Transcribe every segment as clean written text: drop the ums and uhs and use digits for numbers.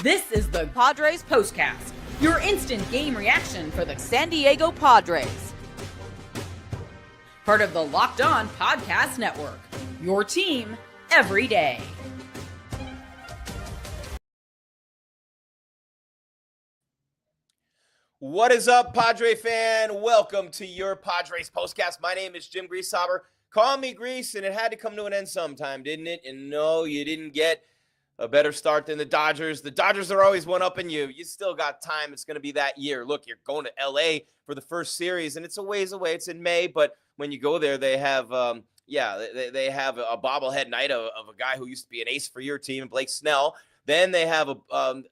This is the Padres POSTCAST, your instant game reaction for the San Diego Padres. Part of the Locked On Podcast Network, your team every day. What is up, Padre fan? Welcome to your Padres POSTCAST. My name is Jim Grieshaber. Call me Grease, and it had to come to an end sometime, didn't it? And no, you didn't get a better start than the Dodgers. The Dodgers are always one up in you. You still got time. It's going to be that year. Look, you're going to L.A. for the first series, and it's a ways away. It's in May, but when you go there, they have, they have a bobblehead night of a guy who used to be an ace for your team, Blake Snell. Then they have a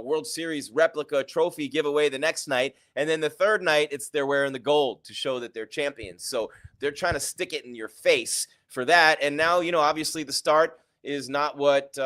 World Series replica trophy giveaway the next night. And then the third night, they're wearing the gold to show that they're champions. So they're trying to stick it in your face for that. And now, obviously the start is not what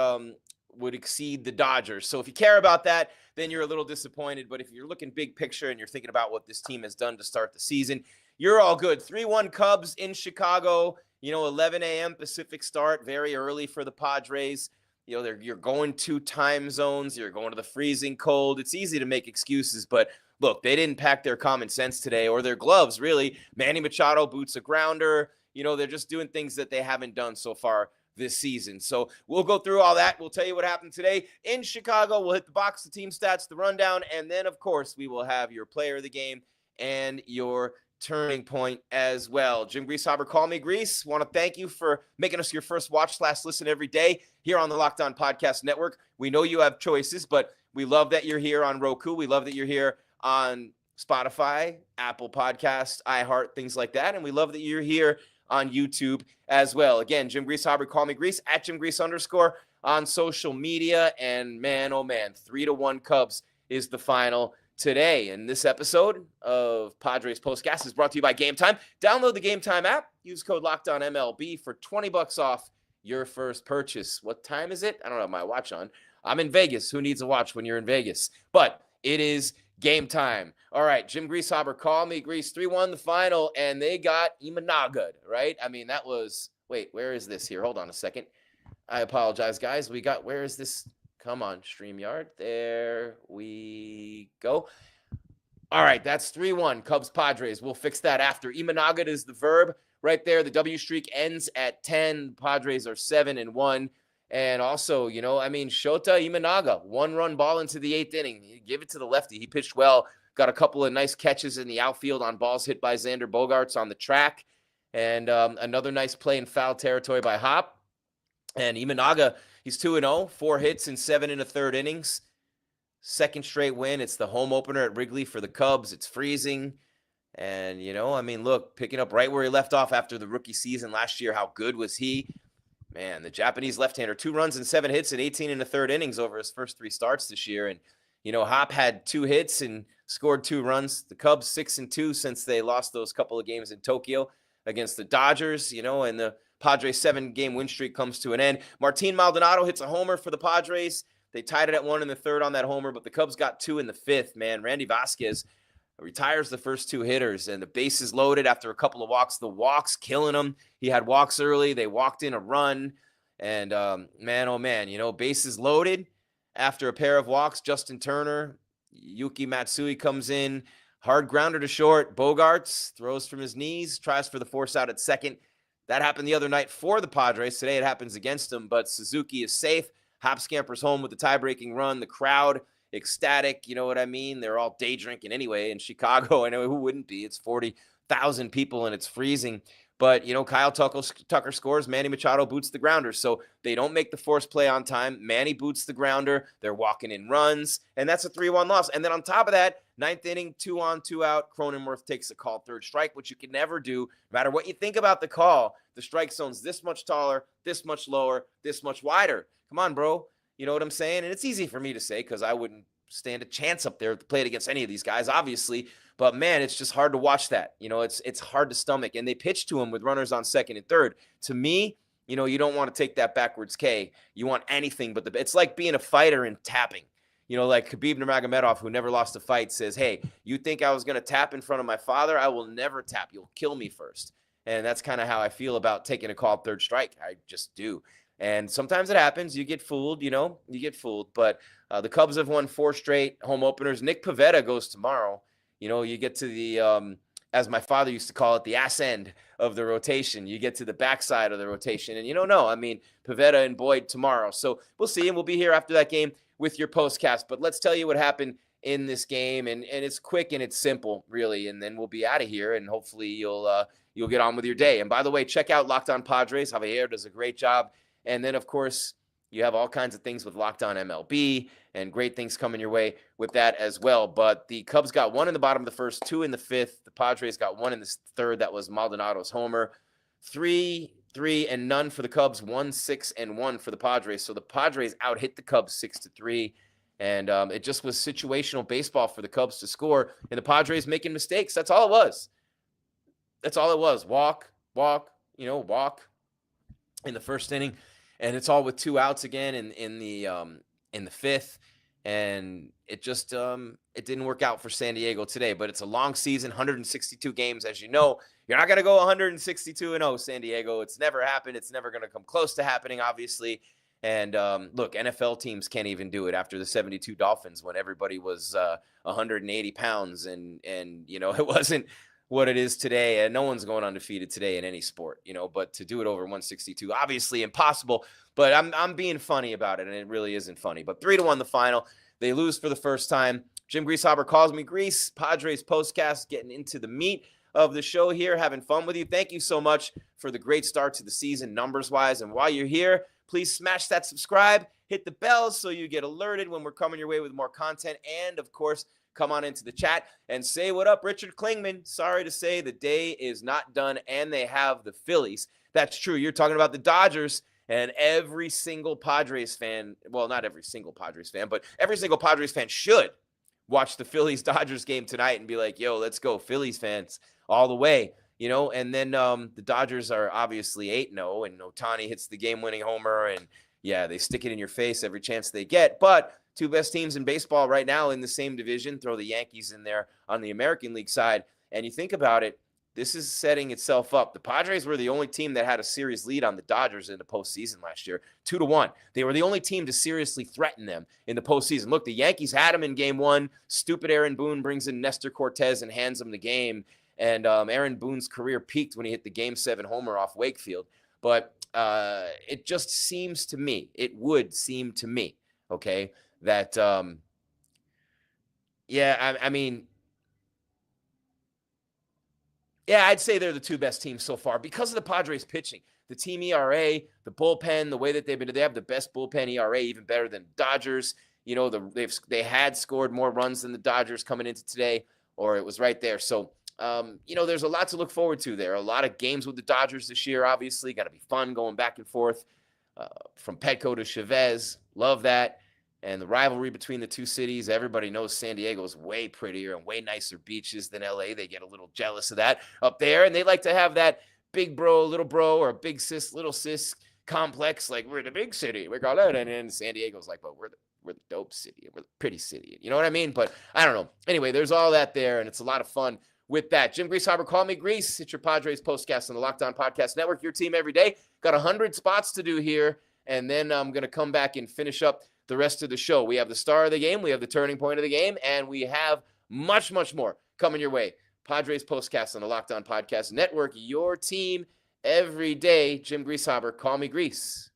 would exceed the Dodgers. So if you care about that, then you're a little disappointed. But if you're looking big picture and you're thinking about what this team has done to start the season, you're all good. 3-1 Cubs in Chicago, 11 a.m. Pacific start, very early for the Padres. You're going to time zones. You're going to the freezing cold. It's easy to make excuses, but look, they didn't pack their common sense today or their gloves, really. Manny Machado boots a grounder. They're just doing things that they haven't done so far this season. So we'll go through all that. We'll tell you what happened today in Chicago. We'll hit the box, the team stats, the rundown, and then, of course, we will have your player of the game and your turning point as well. Jim Grieshaber, call me Grease. Want to thank you for making us your first watch/listen every day here on the Locked On Podcast Network. We know you have choices, but we love that you're here on Roku. We love that you're here on Spotify, Apple Podcasts, iHeart, things like that. And we love that you're here on YouTube as well. Again, Jim Grieshaber, call me Grease, at Jim Grease _ on social media. And man, oh man, 3-1 Cubs is the final today. And this episode of Padres POSTCAST is brought to you by Game Time. Download the Game Time app. Use code LOCKEDONMLB for $20 off your first purchase. What time is it? I don't have my watch on. I'm in Vegas. Who needs a watch when you're in Vegas? But it is game time. All right, Jim Grieshaber, call me Grease. 3-1 the final, and they got IMANAGA, right? I mean, that was, wait, where is this here? Hold on a second. I apologize, guys. Where is this? Come on, StreamYard. There we go. All right, that's 3-1, Cubs Padres. We'll fix that after. IMANAGA is the verb right there. The W streak ends at 10. Padres are 7-1. And also, Shota Imanaga, 1-run ball into the 8th inning. You give it to the lefty. He pitched well. Got a couple of nice catches in the outfield on balls hit by Xander Bogaerts on the track. And another nice play in foul territory by Hop. And Imanaga, he's 2-0, 4 hits in 7 1/3 innings. Second straight win. It's the home opener at Wrigley for the Cubs. It's freezing. And, look, picking up right where he left off after the rookie season last year. How good was he? Man, the Japanese left-hander, 2 runs and 7 hits in 18 1/3 innings over his first 3 starts this year. And, Hop had 2 hits and scored 2 runs. The Cubs 6-2 since they lost those couple of games in Tokyo against the Dodgers, and the Padres 7-game win streak comes to an end. Martin Maldonado hits a homer for the Padres. They tied it at 1 1/3 on that homer, but the Cubs got 2 in the 5th, man. Randy Vasquez retires the first 2 hitters, and the bases loaded after a couple of walks. The walks killing him. He had walks early. They walked in a run, and man, oh man, bases loaded after a pair of walks. Justin Turner, Yuki Matsui comes in, hard grounder to short. Bogaerts throws from his knees, tries for the force out at second. That happened the other night for the Padres. Today it happens against them, but Suzuki is safe. Hop scampers home with the tie-breaking run. The crowd ecstatic, you know what I mean? They're all day drinking anyway in Chicago. I know who wouldn't be. It's 40,000 people and it's freezing. But, Kyle Tucker scores. Manny Machado boots the grounder. So they don't make the force play on time. Manny boots the grounder. They're walking in runs. And that's a 3-1 loss. And then on top of that, 9th inning, 2 on, 2 out. Cronenworth takes a called third strike, which you can never do. No matter what you think about the call, the strike zone's this much taller, this much lower, this much wider. Come on, bro. You know what I'm saying? And it's easy for me to say because I wouldn't stand a chance up there to play it against any of these guys, obviously. But, man, it's just hard to watch that. It's hard to stomach. And they pitch to him with runners on second and third. To me, you don't want to take that backwards K. You want anything but it's like being a fighter and tapping. Like Khabib Nurmagomedov, who never lost a fight, says, hey, you think I was going to tap in front of my father? I will never tap. You'll kill me first. And that's kind of how I feel about taking a called third strike. I just do. And sometimes it happens. You get fooled, you get fooled. But the Cubs have won 4 straight home openers. Nick Pivetta goes tomorrow. You get to the, as my father used to call it, the ass end of the rotation. You get to the backside of the rotation. And you don't know. I mean, Pivetta and Boyd tomorrow. So we'll see. And we'll be here after that game with your postcast. But let's tell you what happened in this game. And it's quick and it's simple, really. And then we'll be out of here. And hopefully you'll get on with your day. And by the way, check out Locked On Padres. Javier does a great job. And then, of course, you have all kinds of things with Locked On MLB and great things coming your way with that as well. But the Cubs got 1 in the bottom of the first, 2 in the 5th. The Padres got 1 in the 3rd. That was Maldonado's homer. 3 and none for the Cubs. 1 6 and 1 for the Padres. So the Padres out hit the Cubs 6-3. And it just was situational baseball for the Cubs to score. And the Padres making mistakes. That's all it was. That's all it was. Walk in the first inning. And it's all with 2 outs again in the 5th, and it just it didn't work out for San Diego today. But it's a long season, 162 games, as you know. You're not going to go 162-0, San Diego. It's never happened. It's never going to come close to happening, obviously. And look, NFL teams can't even do it after the 72 Dolphins when everybody was 180 pounds, and it wasn't what it is today, and no one's going undefeated today in any sport, but to do it over 162, obviously impossible. But I'm being funny about it, and it really isn't funny. But 3-1 the final. They lose for the first time. Jim Grieshaber calls me Grease. Padres postcast, getting into the meat of the show here, having fun with you. Thank you so much for the great start to the season, numbers-wise. And while you're here, please smash that subscribe, hit the bell so you get alerted when we're coming your way with more content, and, of course, come on into the chat and say what up, Richard Klingman. Sorry to say the day is not done, and they have the Phillies. That's true. You're talking about the Dodgers, and every single Padres fan, well, not every single Padres fan, but every single Padres fan should watch the Phillies-Dodgers game tonight and be like, yo, let's go, Phillies fans, all the way. And then the Dodgers are obviously 8-0, and Ohtani hits the game-winning homer, and, yeah, they stick it in your face every chance they get. But 2 best teams in baseball right now in the same division. Throw the Yankees in there on the American League side. And you think about it, this is setting itself up. The Padres were the only team that had a series lead on the Dodgers in the postseason last year, 2-1. They were the only team to seriously threaten them in the postseason. Look, the Yankees had them in game 1. Stupid Aaron Boone brings in Nestor Cortez and hands them the game. And Aaron Boone's career peaked when he hit the game 7 homer off Wakefield. But it just seems to me, it would seem to me, okay, that, I'd say they're the 2 best teams so far because of the Padres pitching. The team ERA, the bullpen, the way that they have the best bullpen ERA, even better than Dodgers. They had scored more runs than the Dodgers coming into today, or it was right there. So, there's a lot to look forward to there. A lot of games with the Dodgers this year, obviously. Got to be fun going back and forth from Petco to Chavez. Love that. And the rivalry between the 2 cities, everybody knows San Diego is way prettier and way nicer beaches than LA. They get a little jealous of that up there. And they like to have that big bro, little bro, or big sis, little sis complex. Like, we're the big city. We call it. And then San Diego's like, but we're the dope city. We're the pretty city. You know what I mean? But I don't know. Anyway, there's all that there, and it's a lot of fun with that. Jim Grieshaber, call me Grease. It's your Padres postcast on the Locked On Podcast Network. Your team every day. Got 100 spots to do here, and then I'm going to come back and finish up the rest of the show. We have the star of the game, we have the turning point of the game, and we have much, much more coming your way. Padres postcast on the Locked On Podcast Network. Your team every day. Jim Grieshaber, call me Grease.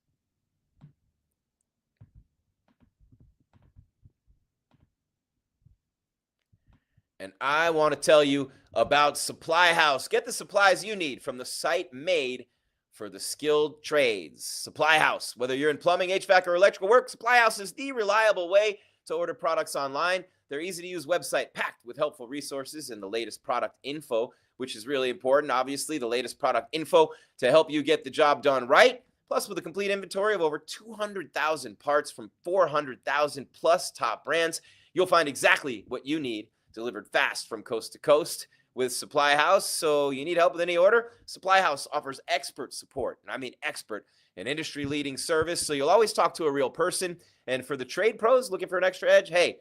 And I want to tell you about Supply House. Get the supplies you need from the site made for the skilled trades. Supply House. Whether you're in plumbing, HVAC, or electrical work, Supply House is the reliable way to order products online. Their easy-to-use website packed with helpful resources and the latest product info, which is really important. Obviously, the latest product info to help you get the job done right. Plus, with a complete inventory of over 200,000 parts from 400,000 plus top brands, you'll find exactly what you need delivered fast from coast to coast with Supply House. So you need help with any order? Supply House offers expert support, and I mean expert, an industry-leading service, so you'll always talk to a real person. And for the trade pros looking for an extra edge, hey,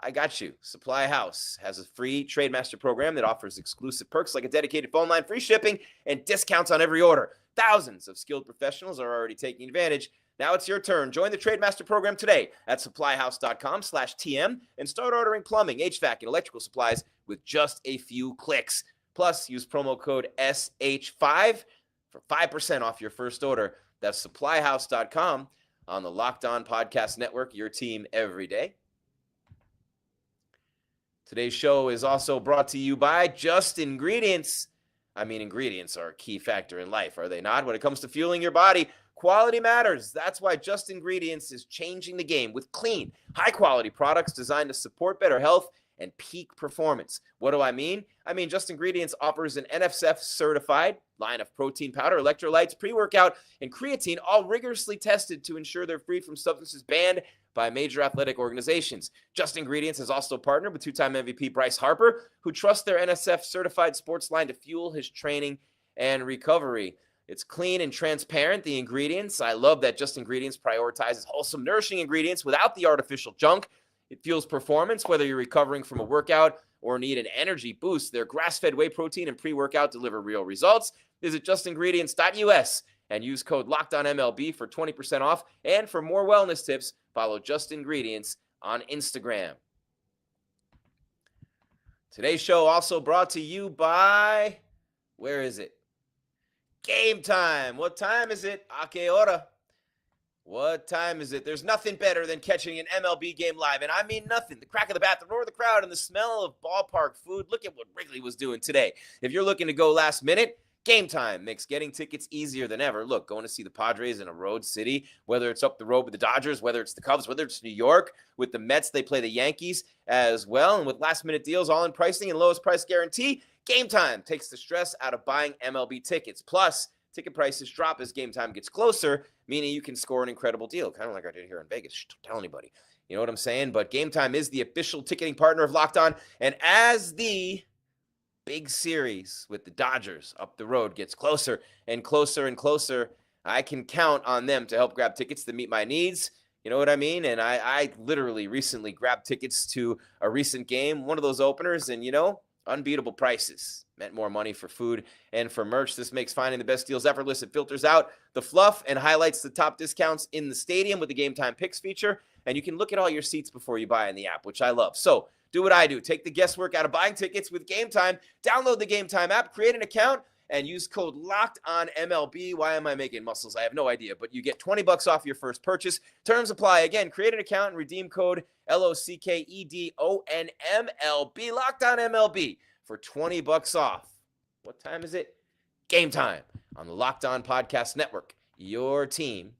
I got you. Supply House has a free Trade Master program that offers exclusive perks like a dedicated phone line, free shipping, and discounts on every order. Thousands of skilled professionals are already taking advantage. Now it's your turn. Join the Trademaster program today at supplyhouse.com/TM and start ordering plumbing, HVAC, and electrical supplies with just a few clicks. Plus, use promo code SH5 for 5% off your first order. That's supplyhouse.com on the Locked On Podcast Network, your team every day. Today's show is also brought to you by Just Ingredients. I mean, ingredients are a key factor in life, are they not? When it comes to fueling your body, quality matters. That's why Just Ingredients is changing the game with clean, high-quality products designed to support better health and peak performance. What do I mean? I mean, Just Ingredients offers an NSF-certified line of protein powder, electrolytes, pre-workout, and creatine, all rigorously tested to ensure they're free from substances banned by major athletic organizations. Just Ingredients has also partnered with two-time MVP Bryce Harper, who trusts their NSF-certified sports line to fuel his training and recovery. It's clean and transparent, the ingredients. I love that Just Ingredients prioritizes wholesome, nourishing ingredients without the artificial junk. It fuels performance, whether you're recovering from a workout or need an energy boost. Their grass-fed whey protein and pre-workout deliver real results. Visit justingredients.us and use code LOCKEDONMLB for 20% off. And for more wellness tips, follow Just Ingredients on Instagram. Today's show also brought to you by, where is it? Game Time. What time is it? A que hora? What time is it? There's nothing better than catching an MLB game live, and I mean nothing. The crack of the bat, the roar of the crowd, and the smell of ballpark food. Look at what Wrigley was doing today. If you're looking to go last minute, Game Time makes getting tickets easier than ever. Look, going to see the Padres in a road city, whether it's up the road with the Dodgers, whether it's the Cubs, whether it's New York, with the Mets, they play the Yankees as well. And with last-minute deals, all-in pricing, and lowest price guarantee, Game Time takes the stress out of buying MLB tickets. Plus, ticket prices drop as Game Time gets closer, meaning you can score an incredible deal, kind of like I did here in Vegas. Shh, don't tell anybody. You know what I'm saying? But Game Time is the official ticketing partner of Locked On, and as the big series with the Dodgers up the road gets closer and closer and closer, I can count on them to help grab tickets to meet my needs. You know what I mean? And I literally recently grabbed tickets to a recent game, one of those openers, and, you know, unbeatable prices. Meant more money for food and for merch. This makes finding the best deals effortless. It filters out the fluff and highlights the top discounts in the stadium with the Game Time Picks feature. And you can look at all your seats before you buy in the app, which I love. So do what I do. Take the guesswork out of buying tickets with Game Time. Download the Game Time app, create an account, and use code LOCKEDONMLB. Why am I making muscles? I have no idea, but you get $20 off your first purchase. Terms apply. Again, create an account and redeem code LOCKEDONMLB. LOCKEDONMLB for $20 off. What time is it? Game Time on the Locked On Podcast Network. Your team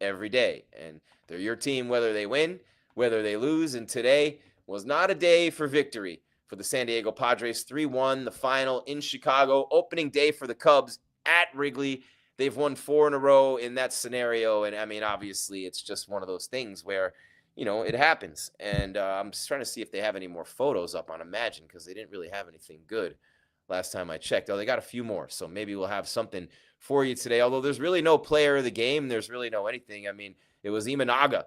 every day. And they're your team whether they win, whether they lose. And today was not a day for victory for the San Diego Padres. 3-1, the final in Chicago. Opening day for the Cubs at Wrigley. They've won 4 in a row in that scenario. And, I mean, obviously, it's just one of those things where, you know, it happens. And I'm just trying to see if they have any more photos up on Imagine because they didn't really have anything good last time I checked. Oh, they got a few more. So maybe we'll have something for you today. Although there's really no player of the game. There's really no anything. I mean, it was IMANAGA.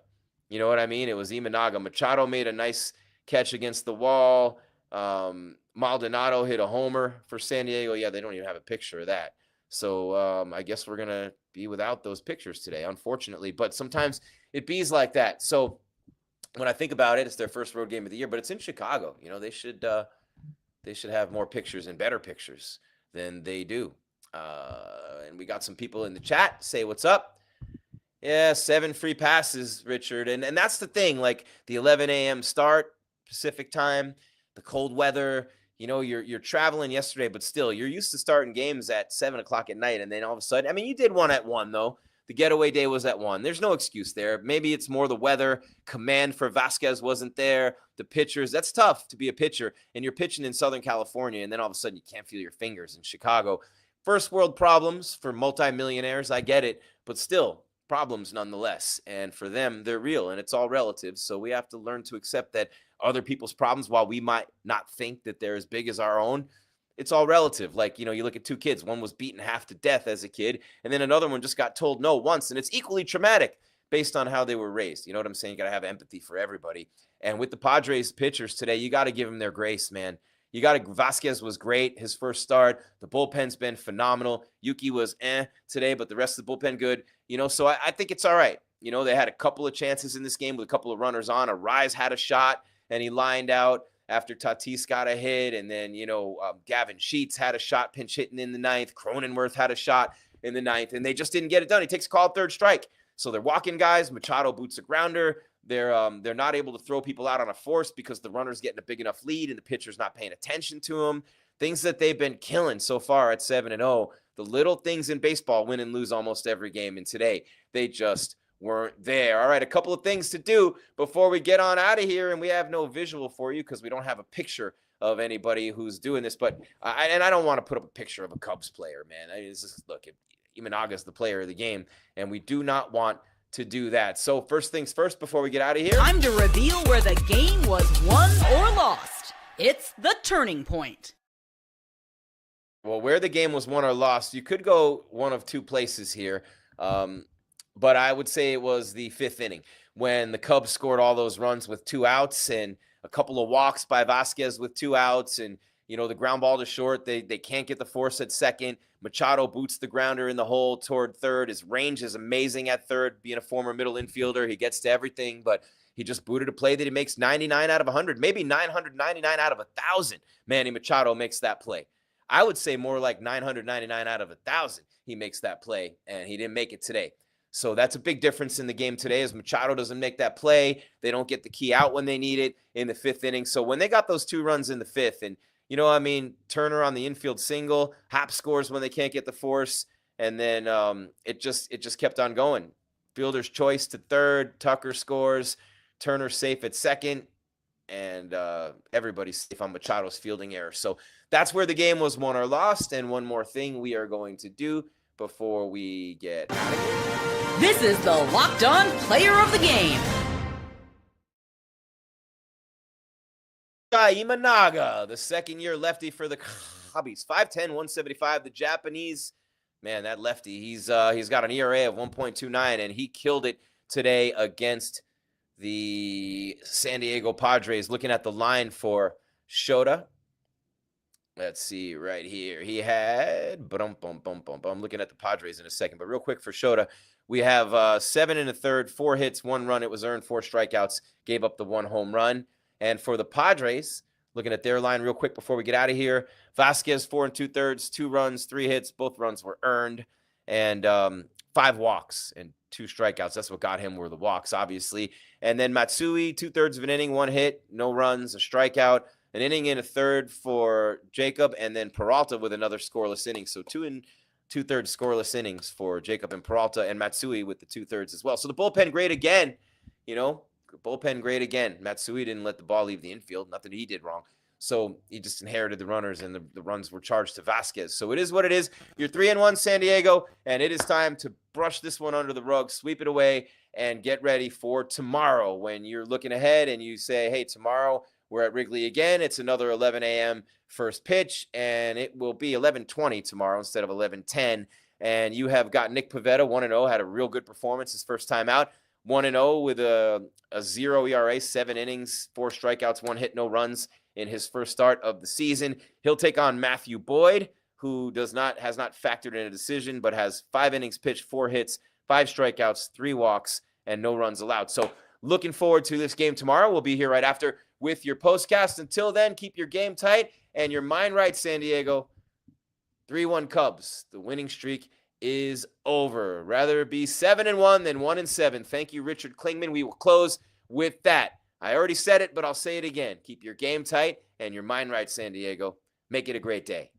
You know what I mean? It was IMANAGA. Machado made a nice catch against the wall. Maldonado hit a homer for San Diego. Yeah, they don't even have a picture of that. So I guess we're going to be without those pictures today, unfortunately. But sometimes it bees like that. So when I think about it, it's their first road game of the year, but it's in Chicago. You know, they should have more pictures and better pictures than they do. And we got some people in the chat say what's up. Yeah, 7 free passes, Richard. And that's the thing, like the 11 a.m. start, Pacific time, the cold weather. You know, you're traveling yesterday, but still, you're used to starting games at 7 o'clock at night. And then all of a sudden, I mean, you did one at 1, though. The getaway day was at 1. There's no excuse there. Maybe it's more the weather. Command for Vasquez wasn't there. The pitchers, that's tough to be a pitcher. And you're pitching in Southern California, and then all of a sudden you can't feel your fingers in Chicago. First world problems for multimillionaires. I get it. But still, problems nonetheless. And for them, they're real, and it's all relative. So we have to learn to accept that other people's problems, while we might not think that they're as big as our own, it's all relative. Like, you know, you look at 2 kids. One was beaten half to death as a kid, and then another one just got told no once, and it's equally traumatic based on how they were raised. You know what I'm saying? You got to have empathy for everybody. And with the Padres pitchers today, you got to give them their grace, man. Vasquez was great, his first start. The bullpen's been phenomenal. Yuki was today, but the rest of the bullpen good. You know, so I think it's all right. You know, they had a couple of chances in this game with a couple of runners on. Arise had a shot, and he lined out after Tatis got a hit. And then, Gavin Sheets had a shot, pinch hitting in the ninth. Cronenworth had a shot in the ninth, and they just didn't get it done. He takes a call, third strike. So they're walking guys. Machado boots a grounder. They're not able to throw people out on a force because the runner's getting a big enough lead and the pitcher's not paying attention to him. Things that they've been killing so far at 7-0. The little things in baseball win and lose almost every game. And today, they just weren't there. All right, a couple of things to do before we get on out of here. And we have no visual for you because we don't have a picture of anybody who's doing this. But I don't want to put up a picture of a Cubs player, man. Look, Imanaga is the player of the game, and we do not want to do that. So first things first, before we get out of here, time to reveal where the game was won or lost. It's the turning point. Well, where the game was won or lost, you could go one of two places here. But I would say it was the fifth inning when the Cubs scored all those runs with 2 outs and a couple of walks by Vasquez with 2 outs. And, the ground ball to short, they can't get the force at second. Machado boots the grounder in the hole toward third. His range is amazing at third, being a former middle infielder. He gets to everything, but he just booted a play that he makes 99 out of 100, maybe 999 out of 1,000. Manny Machado makes that play. I would say more like 999 out of 1,000 he makes that play, and he didn't make it today. So that's a big difference in the game today as Machado doesn't make that play. They don't get the key out when they need it in the fifth inning. So when they got those 2 runs in the fifth, and Turner on the infield single, Hop scores when they can't get the force, and then it just kept on going. Fielder's choice to third, Tucker scores, Turner safe at second, and everybody's safe on Machado's fielding error. So that's where the game was won or lost. And one more thing we are going to do before we get out of here. This is the Locked On Player of the Game. Imanaga, the second-year lefty for the Cubs, 5'10", 175. The Japanese, man, that lefty, he's got an ERA of 1.29, and he killed it today against the San Diego Padres. Looking at the line for Shota. Let's see right here. He had, I'm looking at the Padres in a second, but real quick for Shota, we have 7 1/3, 4 hits, 1 run. It was earned, 4 strikeouts, gave up the 1 home run. And for the Padres, looking at their line real quick before we get out of here, Vasquez, 4 2/3, 2 runs, 3 hits. Both runs were earned, and 5 walks and 2 strikeouts. That's what got him were the walks, obviously. And then Matsui, 2/3 of an inning, 1 hit, no runs, a strikeout. An inning and a third for Jacob, and then Peralta with another scoreless inning. So 2 2/3 scoreless innings for Jacob and Peralta, and Matsui with the 2/3 as well. So the bullpen great again, bullpen great again. Matsui didn't let the ball leave the infield. Nothing he did wrong. So he just inherited the runners, and the runs were charged to Vasquez. So it is what it is. You're 3-1 San Diego, and it is time to brush this one under the rug, sweep it away, and get ready for tomorrow when you're looking ahead and you say, hey, tomorrow we're at Wrigley again. It's another 11 a.m. first pitch, and it will be 11:20 tomorrow instead of 11:10. And you have got Nick Pivetta, 1-0, had a real good performance his first time out. 1-0 with a 0 ERA, 7 innings, 4 strikeouts, 1 hit, no runs in his first start of the season. He'll take on Matthew Boyd, who has not factored in a decision, but has 5 innings pitched, 4 hits, 5 strikeouts, 3 walks, and no runs allowed. So looking forward to this game tomorrow. We'll be here right after with your postcast. Until then, keep your game tight and your mind right, San Diego. 3-1 Cubs. The winning streak is over. Rather be 7-1 than 1-7. Thank you, Richard Klingman. We will close with that. I already said it, but I'll say it again. Keep your game tight and your mind right, San Diego. Make it a great day.